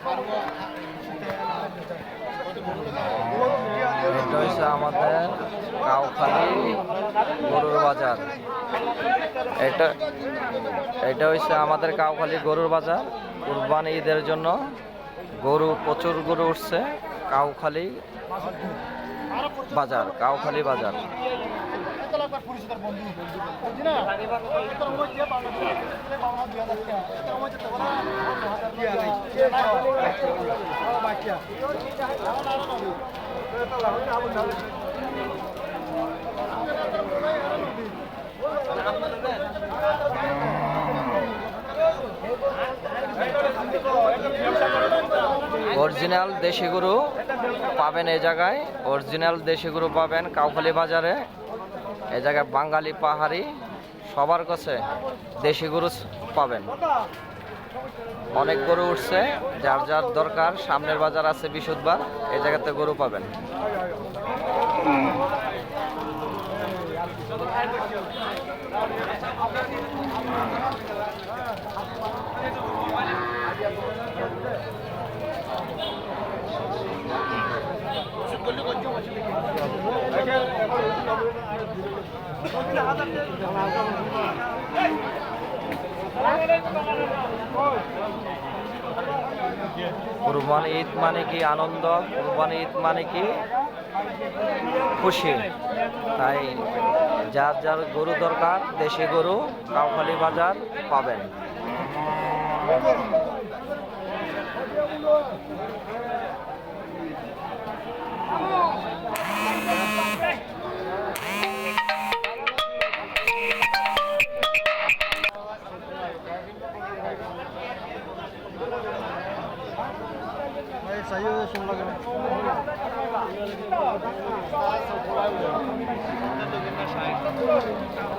এটা হচ্ছে আমাদের কাউখালী গরুর বাজার। এটা হচ্ছে আমাদের কাউখালী গরুর বাজার। কুরবানি ঈদের জন্য প্রচুর গরু উঠছে। কাউখালী বাজার, কাউখালী বাজার। অরিজিনাল দেশি গরু পাবেন এই জায়গায়, অরিজিনাল দেশি গরু পাবেন কাউখালী বাজারে। এই জায়গায় বাঙালি পাহাড়ি সবার কাছে দেশি গরু পাবেন। অনেক গরু উঠছে, যার যার দরকার সামনের বাজার আছে বৃহস্পতিবার, এই জায়গাতে গরু পাবেন। কুরবানি ঈদ মানে কি আনন্দ, কুরবানি ঈদ মানে কি খুশি। তাই যার যার গরু দরকার দেশি গরু কাউখালী বাজার পাবেন। चाहिए सुन लगे